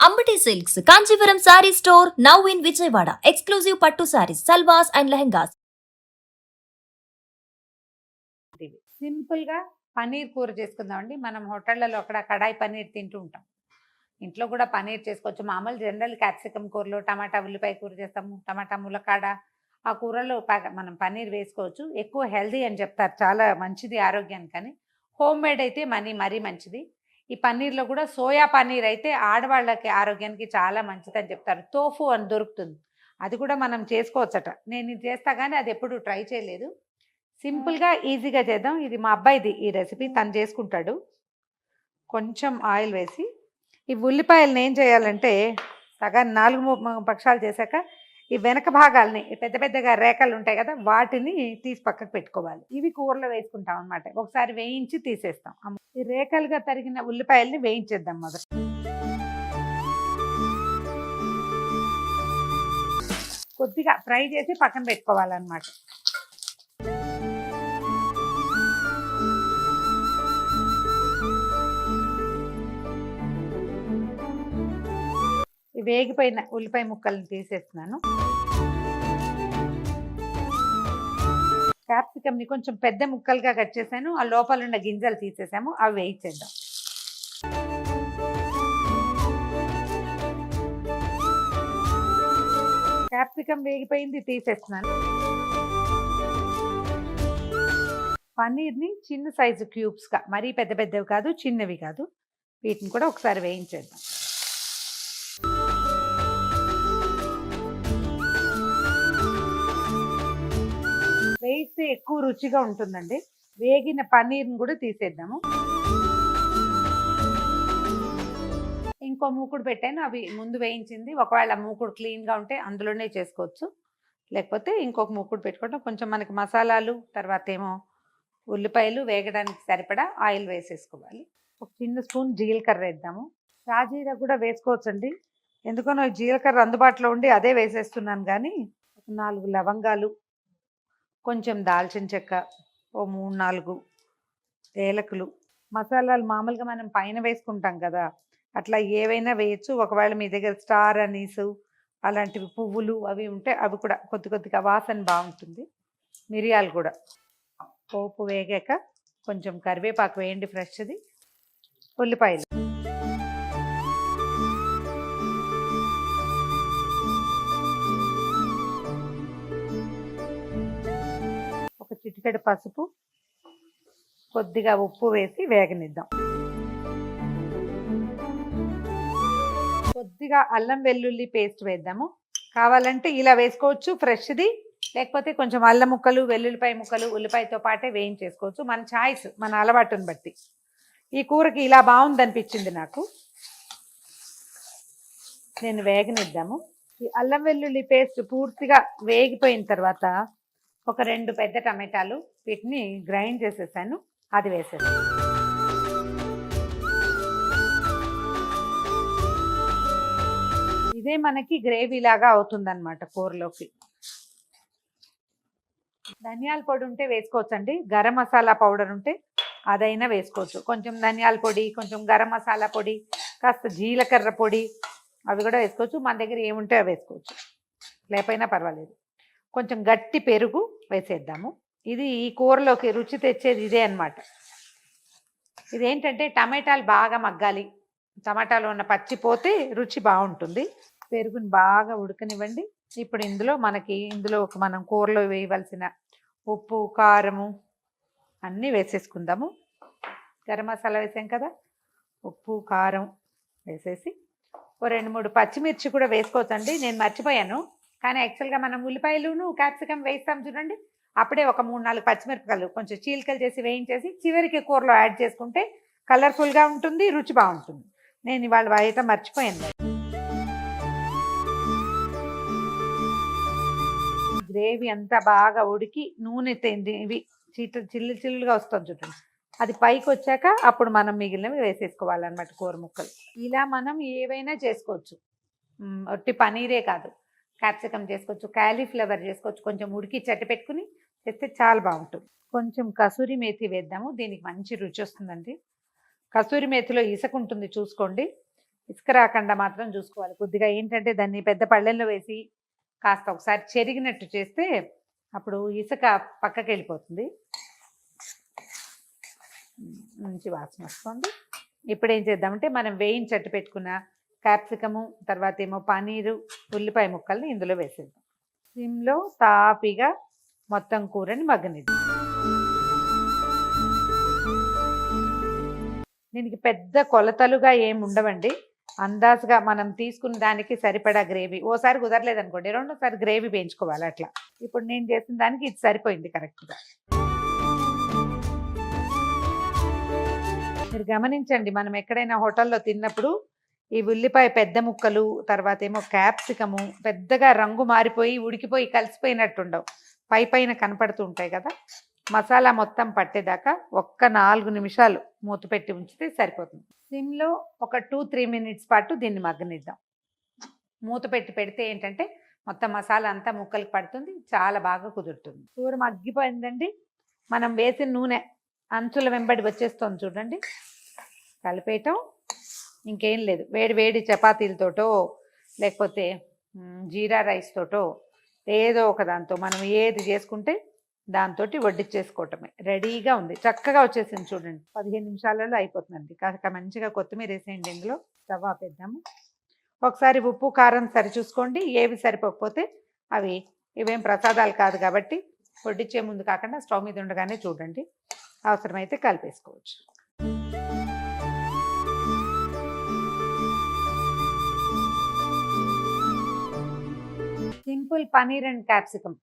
Ambati Silks, Kanchipuram Saree Store, now in Vijayawada. Exclusive Pattu Sarees, Salwas and Lehengas. Simple గా పన్నీర్ కూర చేసుకుందామండి. మనం హోటళ్లలో అక్కడ కడాయి పన్నీర్ తింటూ ఉంటాం. ఇంట్లో కూడా పన్నీర్ చేసుకోవచ్చు. మామూలు జనరల్ క్యాప్సికమ్ కూరలో టమాటా ఉల్లిపాయ కూర చేస్తాము, టమాటా ములక్కాడ ఆ కూరలో మనం పన్నీర్ వేసుకోవచ్చు. ఎక్కువ హెల్దీ అని చెప్తారు, చాలా మంచిది ఆరోగ్యానికి. కానీ హోమ్ మేడ్ అయితే మరీ మంచిది. ఈ పన్నీర్లో కూడా సోయా పన్నీర్ అయితే ఆడవాళ్ళకి ఆరోగ్యానికి చాలా మంచిది అని చెప్తారు. తోఫు అని దొరుకుతుంది, అది కూడా మనం చేసుకోవచ్చట. నేను ఇది చేస్తా కానీ అది ఎప్పుడు ట్రై చేయలేదు. సింపుల్గా ఈజీగా చేద్దాం. ఇది మా అబ్బాయిది ఈ రెసిపీ, తను చేసుకుంటాడు. కొంచెం ఆయిల్ వేసి ఈ ఉల్లిపాయలను ఏం చేయాలంటే సగం 4 పక్షాలు చేశాక ఈ వెనక భాగాల్ని పెద్ద పెద్దగా రేఖలు ఉంటాయి కదా, వాటిని తీసి పక్కకు పెట్టుకోవాలి. ఇవి కూరలో వేసుకుంటాం అనమాట. ఒకసారి వేయించి తీసేస్తాం. ఈ రేఖలుగా తరిగిన ఉల్లిపాయల్ని వేయించేద్దాం మొదట. కొద్దిగా ఫ్రై చేసి పక్కన పెట్టుకోవాలన్నమాట. వేగిపోయిన ఉల్లిపాయ ముక్కలను తీసేస్తున్నాను. క్యాప్సికమ్ని కొంచెం పెద్ద ముక్కలుగా కట్ చేశాను. ఆ లోపల ఉన్న గింజలు తీసేసాము, అవి వేయించేద్దాం. క్యాప్సికమ్ వేగిపోయింది, తీసేస్తున్నాను. పన్నీర్ని చిన్న సైజు క్యూబ్స్గా, మరీ పెద్ద పెద్దవి కాదు, చిన్నవి కాదు, వీటిని కూడా ఒకసారి వేయించేద్దాం. వేయిస్తే ఎక్కువ రుచిగా ఉంటుందండి. వేగిన పన్నీర్ని కూడా తీసేద్దాము. ఇంకో మూకుడు పెట్టాను, అవి ముందు వేయించింది. ఒకవేళ మూకుడు క్లీన్గా ఉంటే అందులోనే చేసుకోవచ్చు, లేకపోతే ఇంకొక మూకుడు పెట్టుకుంటాం. కొంచెం మనకి మసాలాలు, తర్వాత ఏమో ఉల్లిపాయలు వేగడానికి సరిపడా ఆయిల్ వేసేసుకోవాలి. ఒక చిన్న స్పూన్ జీలకర్ర వేద్దాము. షాజీరా కూడా వేసుకోవచ్చండి. ఎందుకనో జీలకర్ర అందుబాటులో ఉండి అదే వేసేస్తున్నాను. కానీ 4 లవంగాలు, కొంచెం దాల్చిన చెక్క, ఓ 3-4 ఏలకులు, మసాలాలు మామూలుగా మనం పైన వేసుకుంటాం కదా, అట్లా ఏవైనా వేయచ్చు. ఒకవేళ మీ దగ్గర స్టార్ అనీసు అలాంటివి పువ్వులు అవి ఉంటే అవి కూడా కొద్దిగా వాసన బాగుంటుంది. మిరియాలు కూడా. పోపు వేగాక కొంచెం కరివేపాకు వేయండి, ఫ్రెష్ది. ఉల్లిపాయలు, ఒక చిటికెడు పసుపు, కొద్దిగా ఉప్పు వేసి వేగనిద్దాం. కొద్దిగా అల్లం వెల్లుల్లి పేస్ట్ వేద్దాము. కావాలంటే ఇలా వేసుకోవచ్చు ఫ్రెష్ది, లేకపోతే కొంచెం అల్లం ముక్కలు, వెల్లుల్లిపాయ ముక్కలు ఉల్లిపాయతో పాటే వేయించేసుకోవచ్చు. మన చాయిస్, మన అలవాటుని బట్టి. ఈ కూరకి ఇలా బాగుందనిపించింది నాకు. నేను వేగనిద్దాము. ఈ అల్లం వెల్లుల్లి పేస్ట్ పూర్తిగా వేగిపోయిన తర్వాత ఒక 2 పెద్ద టమాటాలు, వీటిని గ్రైండ్ చేసేసాను, అది వేసేసాను. ఇదే మనకి గ్రేవీ లాగా అవుతుందన్నమాట కూరలోకి. ధనియాల పొడి ఉంటే వేసుకోవచ్చండి, గరం మసాలా పౌడర్ ఉంటే అదైనా వేసుకోవచ్చు. కొంచెం ధనియాల పొడి, కొంచెం గరం మసాలా పొడి, కాస్త జీలకర్ర పొడి అవి కూడా వేసుకోవచ్చు. మన దగ్గర ఏముంటే అవి వేసుకోవచ్చు, లేకపోయినా పర్వాలేదు. కొంచెం గట్టి పెరుగు వేసేద్దాము. ఇది ఈ కూరలోకి రుచి తెచ్చేది ఇదే అన్నమాట. ఇదేంటంటే టమాటాలు బాగా మగ్గాలి, టమాటాలో ఉన్న పచ్చి పోతే రుచి బాగుంటుంది. పెరుగుని బాగా ఉడకనివ్వండి. ఇప్పుడు ఇందులో మనం కూరలో వేయవలసిన ఉప్పు, కారము అన్నీ వేసేసుకుందాము. గరం మసాలా వేసాం కదా, ఉప్పు కారం వేసేసి ఓ 2-3 పచ్చిమిర్చి కూడా వేసుకోవచ్చండి. నేను మర్చిపోయాను, కానీ యాక్చువల్గా మనం ఉల్లిపాయలును క్యాప్సికమ్ వేస్తాం చూడండి, అప్పుడే ఒక 3-4 పచ్చిమిరపకాయలు కొంచెం చీలికలు చేసి వేయించేసి చివరికి కూరలో యాడ్ చేసుకుంటే కలర్ఫుల్గా ఉంటుంది, రుచి బాగుంటుంది. నేను ఇవాళ వేయటం మర్చిపోయాను. గ్రేవీ అంతా బాగా ఉడికి నూనె ఇవి చిల్లుగా వస్తుంది చూడండి, అది పైకి వచ్చాక అప్పుడు మనం మిగిలినవి వేసేసుకోవాలన్నమాట కూర ముక్కలు. ఇలా మనం ఏవైనా చేసుకోవచ్చు, ఒట్టి పనీరే కాదు, క్యాప్సికమ్ చేసుకోవచ్చు, క్యాలీఫ్లవర్ చేసుకోవచ్చు. కొంచెం ఉడికి చెట్టు పెట్టుకుని చేస్తే చాలా బాగుంటుంది. కొంచెం కసూరి మేతి వేద్దాము, దీనికి మంచి రుచి వస్తుందండి. కసూరి మేతిలో ఇసుక ఉంటుంది చూసుకోండి, ఇసుక రాకుండా మాత్రం చూసుకోవాలి. కొద్దిగా ఏంటంటే దాన్ని పెద్ద పళ్ళెంలో వేసి కాస్త ఒకసారి చెరిగినట్టు చేస్తే అప్పుడు ఇసుక పక్కకి వెళ్ళిపోతుంది. మంచి వాసన వస్తుంది. ఇప్పుడు ఏం చేద్దామంటే మనం వేయించట్టు పెట్టుకున్న క్యాప్సికము, తర్వాత ఏమో పనీరు, ఉల్లిపాయ ముక్కల్ని ఇందులో వేసేద్దాం. సిమ్లో తాపిగా మొత్తం కూరని మగ్గనిద్దాం. దీనికి పెద్ద కొలతలుగా ఏమి ఉండవండి. అందాజుగా మనం తీసుకున్న దానికి సరిపడా గ్రేవీ. ఓసారి కుదరలేదనుకోండి రెండోసారి గ్రేవీ వేయించుకోవాలి అట్లా. ఇప్పుడు నేను చేసిన దానికి ఇది సరిపోయింది కరెక్ట్గా. మీరు గమనించండి, మనం ఎక్కడైనా హోటల్లో తిన్నప్పుడు ఈ ఉల్లిపాయ పెద్ద ముక్కలు, తర్వాత ఏమో క్యాప్సికము పెద్దగా రంగు మారిపోయి ఉడికిపోయి కలిసిపోయినట్టుండవు, పైన కనపడుతూ ఉంటాయి కదా. మసాలా మొత్తం పట్టేదాకా ఒక్క 4 నిమిషాలు మూత పెట్టి ఉంచితే సరిపోతుంది. సిమ్లో ఒక 2-3 మినిట్స్ పాటు దీన్ని మగ్గనిద్దాం. మూత పెడితే ఏంటంటే మొత్తం మసాలా అంతా ముక్కలకు పడుతుంది, చాలా బాగా కుదురుతుంది. కూర మగ్గిపోయిందండి. మనం వేసిన నూనె అంచుల వెంబడి వచ్చేస్తుంది చూడండి. కలిపేయటం, ఇంకేం లేదు. వేడి చపాతీలతోటో లేకపోతే జీరా రైస్ తోటో ఏదో ఒక దాంతో మనం ఏది చేసుకుంటే దాంతో వడ్డిచ్చేసుకోవటమే. రెడీగా ఉంది, చక్కగా వచ్చేసింది చూడండి. 15 నిమిషాలలో అయిపోతుందండి. కాస్త మంచిగా కొత్తిమీర వేసేయండి. ఇందులో స్టవ్ ఆపేద్దాము. ఒకసారి ఉప్పు కారం సరి చూసుకోండి. ఏవి సరిపోకపోతే అవి ఇవేం ప్రసాదాలు కాదు కాబట్టి వడ్డిచ్చే ముందు కాకుండా స్టవ్ మీద ఉండగానే చూడండి. అవసరమైతే కలిపేసుకోవచ్చు. Simple paneer and capsicum